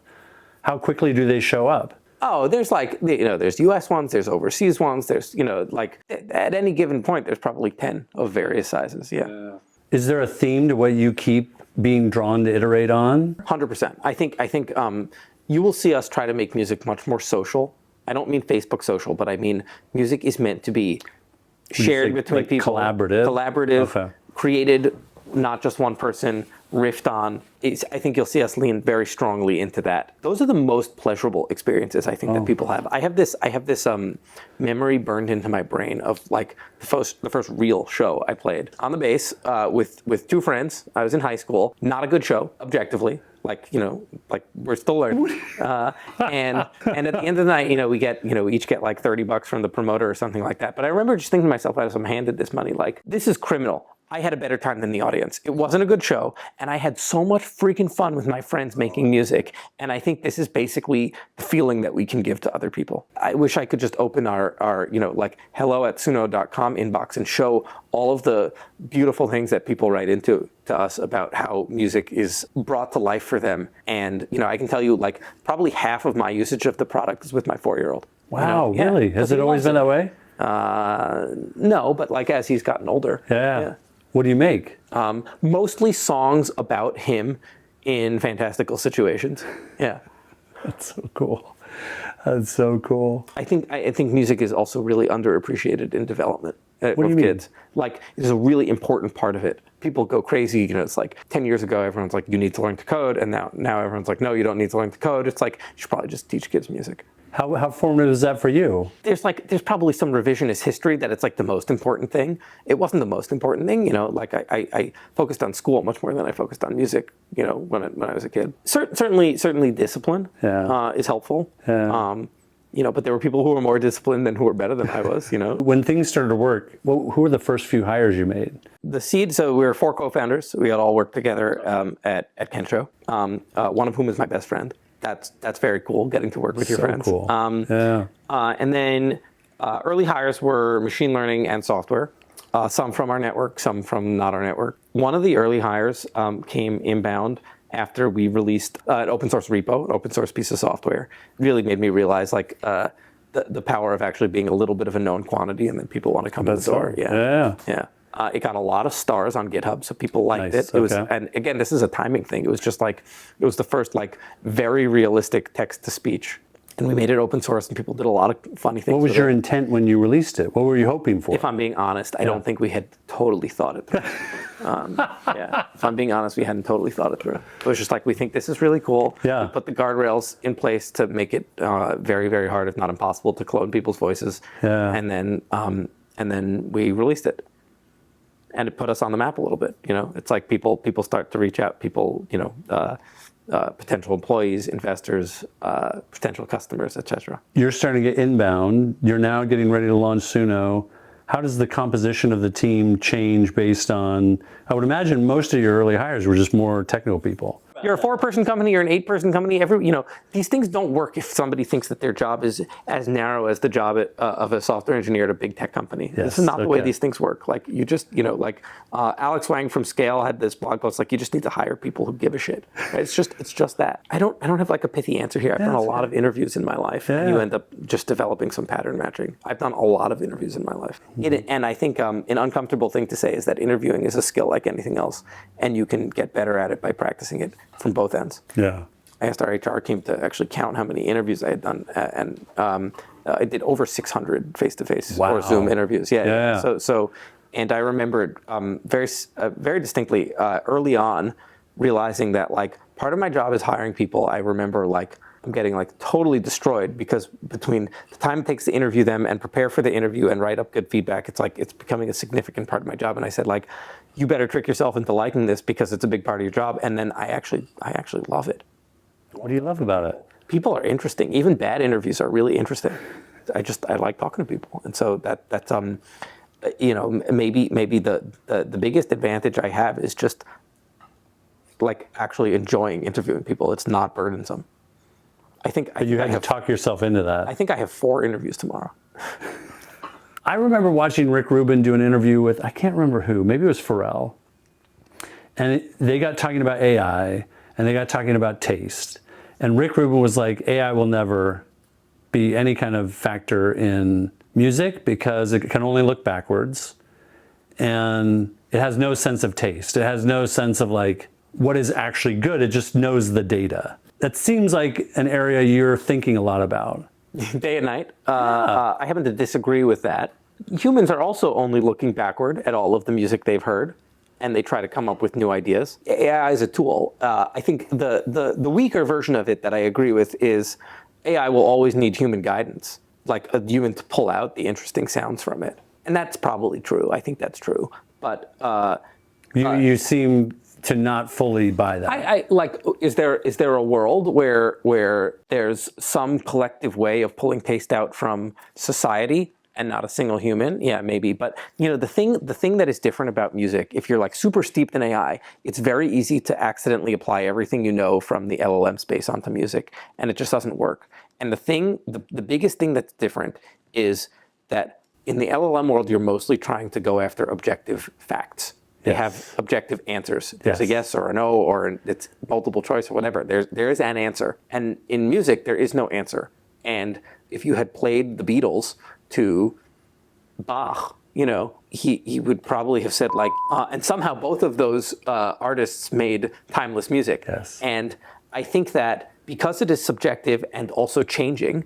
How quickly do they show up? Oh, there's there's US ones, there's overseas ones, there's, at any given point, there's probably 10 of various sizes, yeah. Is there a theme to what you keep being drawn to iterate on? 100%. I think you will see us try to make music much more social. I don't mean Facebook social, but I mean music is meant to be shared between people. Collaborative, created, not just one person, riffed on. I think you'll see us lean very strongly into that. Those are the most pleasurable experiences I think that people have. I have this memory burned into my brain of the first real show I played on the bass with two friends. I was in high school. Not a good show, objectively. We're still learning. And at the end of the night, we each get $30 from the promoter or something like that. But I remember just thinking to myself as I'm handed this money, this is criminal. I had a better time than the audience. It wasn't a good show, and I had so much freaking fun with my friends making music. And I think this is basically the feeling that we can give to other people. I wish I could just open our like hello@suno.com inbox and show all of the beautiful things that people write into to us about how music is brought to life for them. And I can tell you, like, probably half of my usage of the product is with my 4-year-old. Wow, really? Has it always been that way? No, but like as he's gotten older. Yeah. What do you make? Mostly songs about him in fantastical situations. Yeah. That's so cool. That's so cool. I think music is also really underappreciated in development What do you with mean? kids. Like, it's a really important part of it. People go crazy. It's like 10 years ago, everyone's like, you need to learn to code. And now everyone's like, no, you don't need to learn to code. It's like, you should probably just teach kids music. How formative is that for you? There's probably some revisionist history that it's like the most important thing. It wasn't the most important thing, like I focused on school much more than I focused on music, when I was a kid. Certainly discipline is helpful. Yeah. But there were people who were more disciplined and who were better than I was, When things started to work, who were the first few hires you made? The seed, so we were 4 co-founders. We all worked together at Kensho, one of whom is my best friend. That's very cool, getting to work with your friends. Cool. And then early hires were machine learning and software, some from our network, some from not our network. One of the early hires came inbound after we released an open source repo, an open source piece of software. It really made me realize the power of actually being a little bit of a known quantity, and then people want to come to the door. Yeah. It got a lot of stars on GitHub, so people liked it. It was, and again, this is a timing thing. It was just it was the first very realistic text to speech, and we made it open source, and people did a lot of funny things. What was your intent when you released it? What were you hoping for? If I'm being honest, I don't think we had totally thought it through. If I'm being honest, we hadn't totally thought it through. It was just we think this is really cool. Yeah. We put the guardrails in place to make it very, very hard, if not impossible, to clone people's voices. Yeah. And then we released it. And it put us on the map a little bit. It's like people start to reach out. People, potential employees, investors, potential customers, etc. You're starting to get inbound. You're now getting ready to launch Suno. How does the composition of the team change based on? I would imagine most of your early hires were just more technical people. You're a 4-person company, you're an 8-person company. These things don't work if somebody thinks that their job is as narrow as the job of a software engineer at a big tech company. Yes, this is not the way these things work. You just, Alex Wang from Scale had this blog post, you just need to hire people who give a shit. Right? It's just that. I don't have a pithy answer here. I've done a lot of interviews in my life, and you end up just developing some pattern matching. I've done a lot of interviews in my life. And I think an uncomfortable thing to say is that interviewing is a skill like anything else, and you can get better at it by practicing it from both ends. Yeah. I asked our HR team to actually count how many interviews I had done, and I did over 600 face-to-face or Zoom interviews. Yeah. So, and I remembered very distinctly early on realizing that part of my job is hiring people. I remember I'm getting totally destroyed because between the time it takes to interview them and prepare for the interview and write up good feedback, it's becoming a significant part of my job. And I said, you better trick yourself into liking this because it's a big part of your job. And then I actually love it. What do you love about it? People are interesting. Even bad interviews are really interesting. I like talking to people. And so that's maybe the biggest advantage I have is just actually enjoying interviewing people. It's not burdensome. But you have to talk yourself into that. I think I have 4 interviews tomorrow. I remember watching Rick Rubin do an interview with, I can't remember who, maybe it was Pharrell. And they got talking about AI, and they got talking about taste. And Rick Rubin was like, AI will never be any kind of factor in music because it can only look backwards. And it has no sense of taste. It has no sense of what is actually good. It just knows the data. That seems like an area you're thinking a lot about. Day and night. I happen to disagree with that. Humans are also only looking backward at all of the music they've heard, and they try to come up with new ideas. AI is a tool. I think the weaker version of it that I agree with is AI will always need human guidance, like a human to pull out the interesting sounds from it. And that's probably true. I think that's true. But you seem to not fully buy that. Is there a world where there's some collective way of pulling taste out from society and not a single human, yeah, maybe. But the thing that is different about music, if you're like super steeped in AI, it's very easy to accidentally apply everything you know from the LLM space onto music, and it just doesn't work. And the biggest thing that's different is that in the LLM world, you're mostly trying to go after objective facts. They have objective answers. There's a yes or a no, or it's multiple choice or whatever. There is an answer. And in music, there is no answer. And if you had played the Beatles to Bach, he would probably have said like, and somehow both of those artists made timeless music. Yes. And I think that because it is subjective and also changing,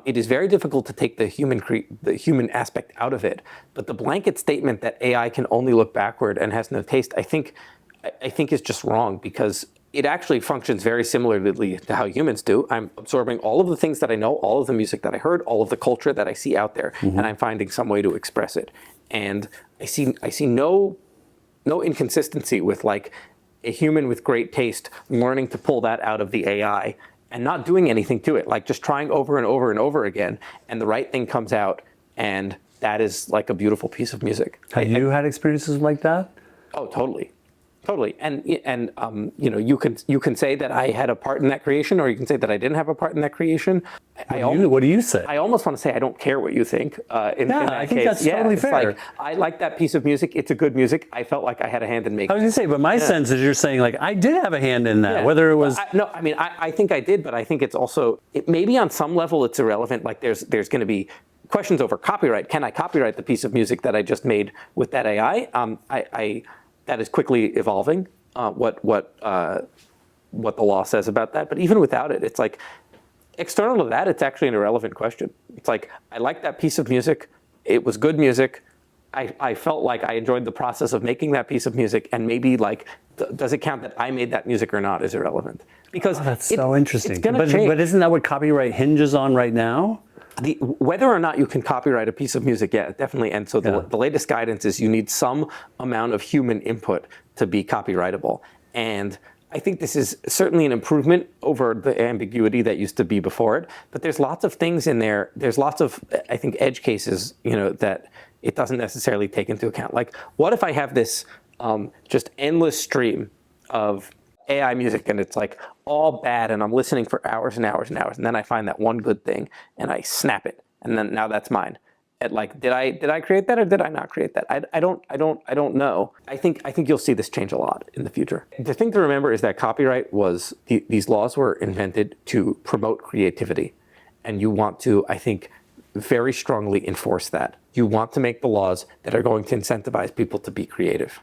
it is very difficult to take the human aspect out of it. But the blanket statement that AI can only look backward and has no taste, I think is just wrong, because it actually functions very similarly to how humans do. I'm absorbing all of the things that I know, all of the music that I heard, all of the culture that I see out there, and I'm finding some way to express it. And I see no inconsistency with like a human with great taste learning to pull that out of the AI and not doing anything to it, like just trying over and over and over again, and the right thing comes out, and that is like a beautiful piece of music. Have you had experiences like that? Oh, totally. And you can say that I had a part in that creation, or you can say that I didn't have a part in that creation. What do you say? I almost want to say I don't care what you think. In that I think case. that's totally fair. Like, I like that piece of music. It's a good music. I felt like I had a hand in making it. I was going to say, but my sense is you're saying like I did have a hand in that, whether it was... I think I did, but I think it's also, maybe on some level it's irrelevant. Like there's going to be questions over copyright. Can I copyright the piece of music that I just made with that AI? That is quickly evolving, what the law says about that. But even without it, it's like, external to that, it's actually an irrelevant question. It's like, I like that piece of music. It was good music. I felt like I enjoyed the process of making that piece of music, and maybe like, does it count that I made that music or not is irrelevant. Because that's so interesting. It's gonna change. But isn't that what copyright hinges on right now? Whether or not you can copyright a piece of music, yeah, definitely. And so the latest guidance is you need some amount of human input to be copyrightable. And I think this is certainly an improvement over the ambiguity that used to be before it. But there's lots of things in there. There's lots of, I think, edge cases, that it doesn't necessarily take into account. Like, what if I have this just endless stream of AI music, and it's like all bad, and I'm listening for hours and hours and hours, and then I find that one good thing and I snap it, and then now that's mine. And like, did I create that or did I not create that? I don't know. I think you'll see this change a lot in the future. The thing to remember is that copyright these laws were invented to promote creativity, and you want to, I think, very strongly enforce that. You want to make the laws that are going to incentivize people to be creative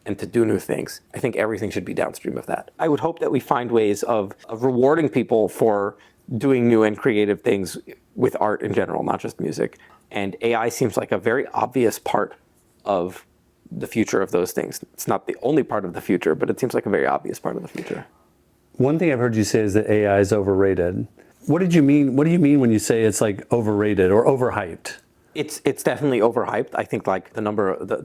and to do new things. I think everything should be downstream of that. I would hope that we find ways of rewarding people for doing new and creative things with art in general, not just music. And AI seems like a very obvious part of the future of those things. It's not the only part of the future, but it seems like a very obvious part of the future. One thing I've heard you say is that AI is overrated. What did you mean? What do you mean when you say it's like overrated or overhyped? It's definitely overhyped. I think like the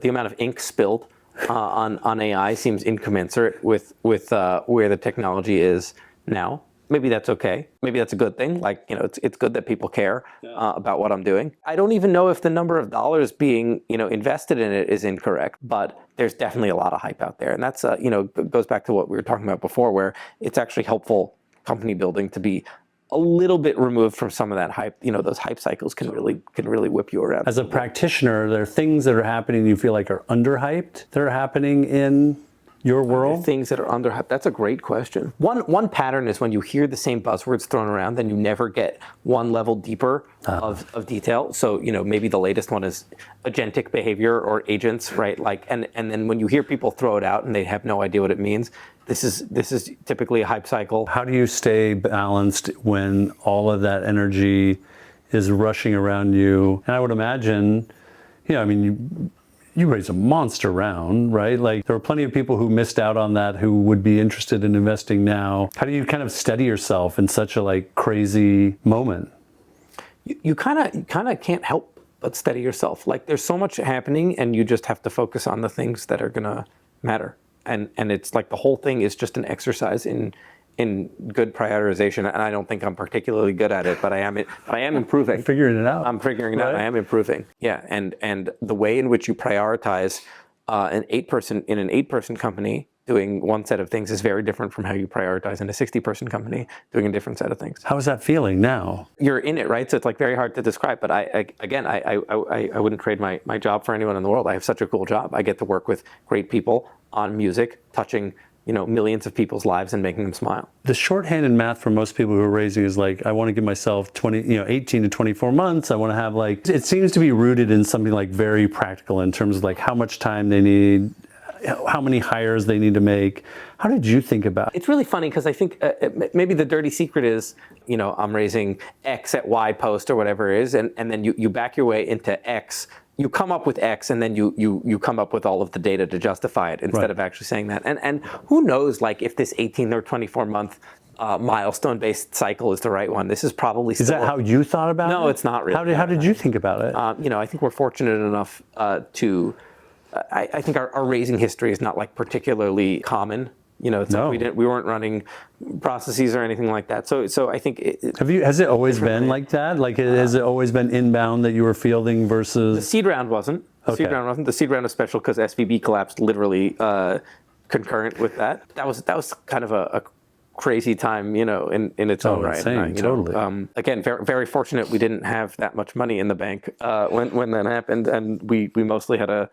amount of ink spilled on AI seems incommensurate with where the technology is now. Maybe that's okay. Maybe that's a good thing. Like, it's good that people care about what I'm doing. I don't even know if the number of dollars being, invested in it is incorrect, but there's definitely a lot of hype out there. And that's, goes back to what we were talking about before, where it's actually helpful company building to be a little bit removed from some of that hype. Those hype cycles can really whip you around. As a practitioner, there are things that are happening you feel like are underhyped that are happening in your world? Things that are underhyped. That's a great question. One pattern is when you hear the same buzzwords thrown around, then you never get one level deeper of detail. So, maybe the latest one is agentic behavior or agents, right? Like, and then when you hear people throw it out and they have no idea what it means, this is typically a hype cycle. How do you stay balanced when all of that energy is rushing around you? And I would imagine, you raised a monster round, right? Like, there were plenty of people who missed out on that who would be interested in investing now. How do you kind of steady yourself in such a crazy moment? You kind of can't help but steady yourself. Like, there's so much happening, and you just have to focus on the things that are gonna matter. And it's like the whole thing is just an exercise in in good prioritization, and I don't think I'm particularly good at it, but I am improving. Figuring it out. I'm figuring it out. I am improving. Yeah, and the way in which you prioritize in an 8-person company doing one set of things is very different from how you prioritize in a 60-person company doing a different set of things. How is that feeling now? You're in it, right? So it's like very hard to describe. But I wouldn't trade my job for anyone in the world. I have such a cool job. I get to work with great people on music, touching millions of people's lives and making them smile. The shorthanded math for most people who are raising is like, I want to give myself 18 to 24 months. I want to have it seems to be rooted in something like very practical in terms of like how much time they need, how many hires they need to make. How did you think about it? It's really funny because I think maybe the dirty secret is, I'm raising X at Y post or whatever it is, and then you back your way into X. You come up with X, and then you come up with all of the data to justify it instead of actually saying that. And who knows, like if this 18 or 24 month milestone-based cycle is the right one. This is probably still... Is that how you thought about it? No, it's not really. How did you think about it? I think we're fortunate enough to... I think our raising history is not like particularly common. It's like we weren't running processes or anything like that. So I think has it always been like that? Like has it always been inbound that you were fielding versus the seed round wasn't? The seed round wasn't. The seed round was special because SVB collapsed literally concurrent with that. That was kind of a crazy time, in its own right. Insane, totally. Again, very, very fortunate we didn't have that much money in the bank when that happened, and we mostly had a...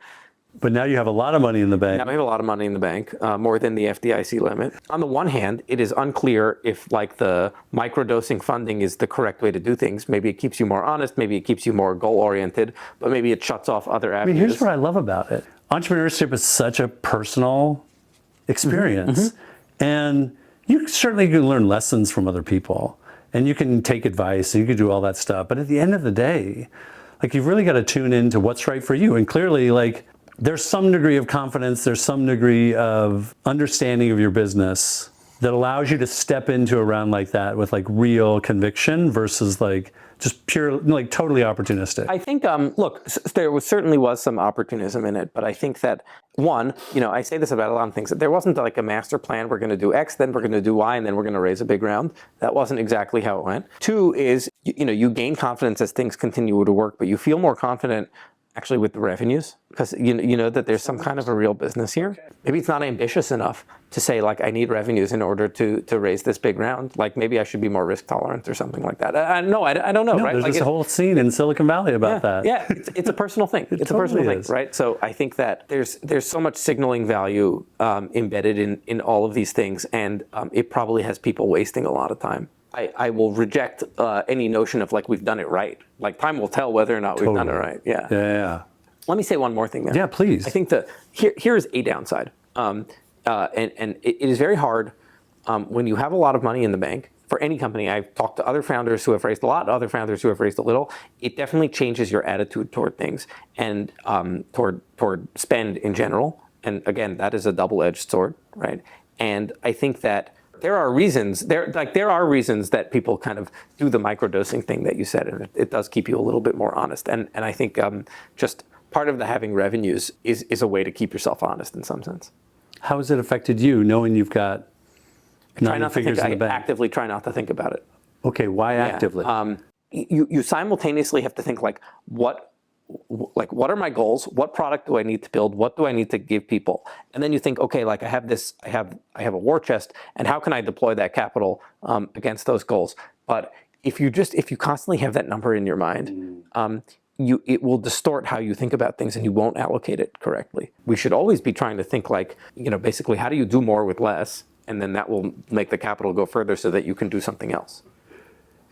But now you have a lot of money in the bank. Now we have a lot of money in the bank, more than the FDIC limit. On the one hand, it is unclear if the microdosing funding is the correct way to do things. Maybe it keeps you more honest, maybe it keeps you more goal-oriented, but maybe it shuts off other avenues. Here's what I love about it. Entrepreneurship is such a personal experience. And you certainly can learn lessons from other people, and you can take advice, and you can do all that stuff. But at the end of the day, you've really got to tune into what's right for you. And clearly, there's some degree of confidence, there's some degree of understanding of your business that allows you to step into a round like that with real conviction versus just pure, totally opportunistic. I think, look, there certainly was some opportunism in it, but I think that one, I say this about a lot of things, that there wasn't a master plan, we're going to do X, then we're going to do Y, and then we're going to raise a big round. That wasn't exactly how it went. Two is, you gain confidence as things continue to work, but you feel more confident actually with the revenues, because you know that there's some kind of a real business here. Maybe it's not ambitious enough to say I need revenues in order to raise this big round. Maybe I should be more risk tolerant or something like that. I don't know, no, right? There's this whole scene in Silicon Valley about that. Yeah, it's a personal thing. It's totally a personal thing, right? So I think that there's so much signaling value embedded in all of these things, and it probably has people wasting a lot of time. I will reject any notion of we've done it right. Time will tell whether or not we've done it right. Yeah. Let me say one more thing there. Yeah, please. I think here is a downside, and it is very hard when you have a lot of money in the bank. For any company, I've talked to other founders who have raised a lot, other founders who have raised a little. It definitely changes your attitude toward things and toward spend in general. And again, that is a double-edged sword, right? And I think that there are reasons that people kind of do the microdosing thing that you said, and it does keep you a little bit more honest. And I think just part of the having revenues is a way to keep yourself honest in some sense. How has it affected you, knowing you've got 9 figures in the bank? I actively try not to think about it. Okay, why actively? You simultaneously have to think what are my goals? What product do I need to build? What do I need to give people? And then you think, okay, I have a war chest, and how can I deploy that capital against those goals? But if you constantly have that number in your mind, it will distort how you think about things, and you won't allocate it correctly. We should always be trying to think basically, how do you do more with less? And then that will make the capital go further so that you can do something else.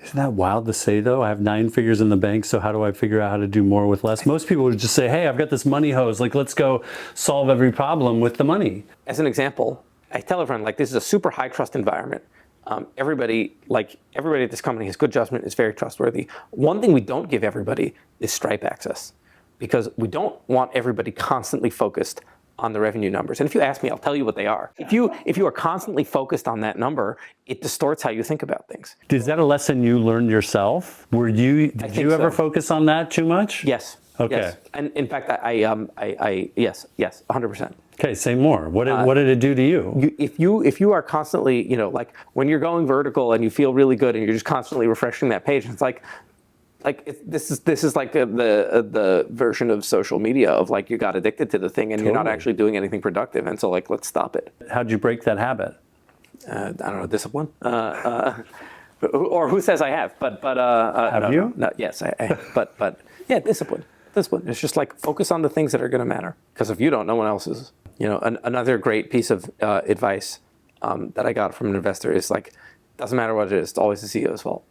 Isn't that wild to say, though? I have 9 figures in the bank, so how do I figure out how to do more with less? Most people would just say, hey, I've got this money hose. Let's go solve every problem with the money. As an example, I tell everyone, this is a super high trust environment. Everybody at this company has good judgment, is very trustworthy. One thing we don't give everybody is Stripe access, because we don't want everybody constantly focused on the revenue numbers. And if you ask me, I'll tell you what they are. If you are constantly focused on that number, it distorts how you think about things. Is that a lesson you learned yourself? Did you ever focus on that too much? Yes. Okay. Yes. And in fact, yes, 100%. Okay, say more. What did it do to you? If you are constantly, like when you're going vertical and you feel really good and you're just constantly refreshing that page, it's like this is like the version of social media of like you got addicted to the thing and you're not actually doing anything productive, and so like let's stop it. How'd you break that habit? I don't know, discipline. Or who says I have? But have you? No, yes, I have. But yeah, discipline. It's just like focus on the things that are going to matter. Because if you don't, no one else is. Another great piece of advice that I got from an investor is like, doesn't matter what it is, it's always the CEO's fault.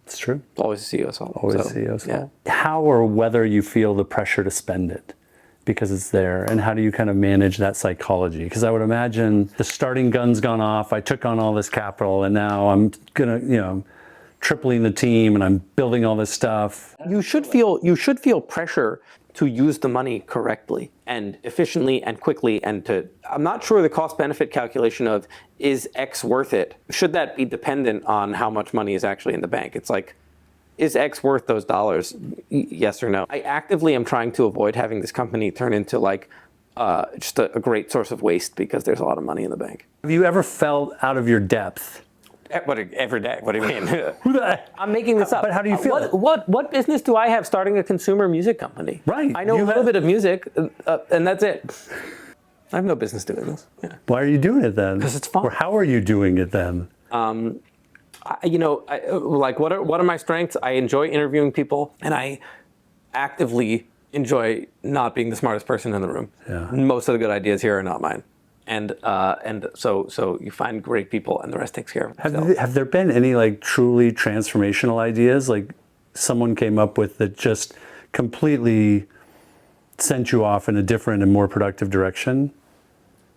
It's true. Always the CEO's fault. Always the CEO's fault. How or whether you feel the pressure to spend it because it's there, and how do you kind of manage that psychology? Because I would imagine the starting gun's gone off. I took on all this capital, and now I'm gonna, tripling the team, and I'm building all this stuff. You should feel pressure to use the money correctly and efficiently and quickly, and I'm not sure the cost benefit calculation of is X worth it, should that be dependent on how much money is actually in the bank? It's like, is X worth those dollars? Yes or no? I actively am trying to avoid having this company turn into like just a great source of waste because there's a lot of money in the bank. Have you ever felt out of your depth? Every day. What do you mean? I'm making this up. But how do you feel? What business do I have starting a consumer music company? Right. I know a little bit of music, and that's it. I have no business doing this. Yeah. Why are you doing it then? Because it's fun. Or how are you doing it then? What are my strengths? I enjoy interviewing people, and I actively enjoy not being the smartest person in the room. Yeah. Most of the good ideas here are not mine. And so you find great people, and the rest takes care of itself. Have there been any like truly transformational ideas, like someone came up with that just completely sent you off in a different and more productive direction?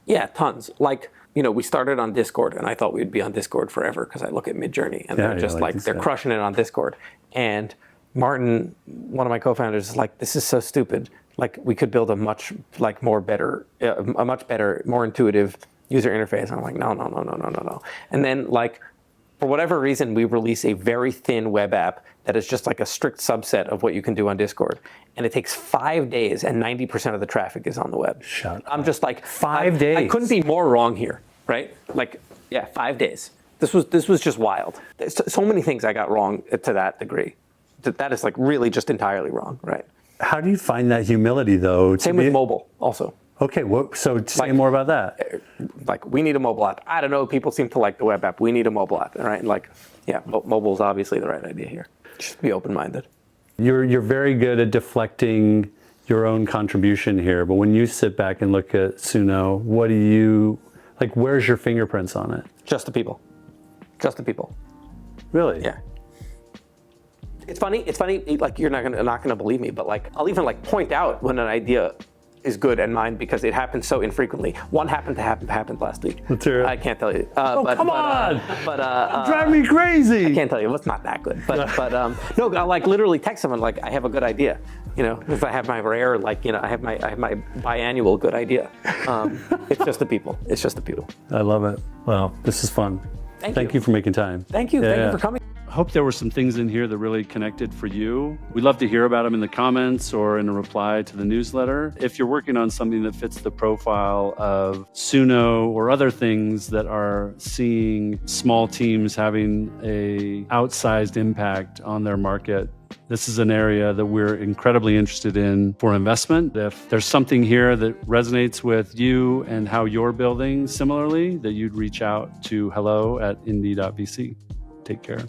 Yeah, tons. Like, we started on Discord, and I thought we'd be on Discord forever because I look at Midjourney, and they're just they're crushing it on Discord. And Martin, one of my co-founders, is like, this is so stupid. Like, we could build a much better, more intuitive user interface. And I'm like, no. And then, like, for whatever reason, we release a very thin web app that is just like a strict subset of what you can do on Discord. And it takes 5 days, and 90% of the traffic is on the web. Shut up. I'm just like, 5 days. I couldn't be more wrong here, right? Like, yeah, 5 days. This was just wild. So many things I got wrong to that degree. That is like really just entirely wrong, right? How do you find that humility, though? Same with mobile, also. Okay, so say more about that. Like, we need a mobile app. I don't know, people seem to like the web app. We need a mobile app, right? Like, yeah, mobile is obviously the right idea here. Just be open-minded. You're very good at deflecting your own contribution here, but when you sit back and look at Suno, what do you, like, where's your fingerprints on it? Just the people. Just the people. Really? Yeah. It's funny, like, you're not gonna believe me, but like, I'll even like point out when an idea is good and mine because it happens so infrequently. One happened last week. Let's hear it. I can't tell you. Come on! Drive me crazy! I can't tell you. It's not that good. But no, I'll like literally text someone like, I have a good idea. If I have my rare, like, I have my biannual good idea. It's just the people. It's just the people. I love it. Well, this is fun. Thank you for making time. Thank you. Thank you for coming. I hope there were some things in here that really connected for you. We'd love to hear about them in the comments or in a reply to the newsletter. If you're working on something that fits the profile of Suno or other things that are seeing small teams having a outsized impact on their market, this is an area that we're incredibly interested in for investment. If there's something here that resonates with you and how you're building similarly, that you'd reach out to hello@indie.vc. Take care.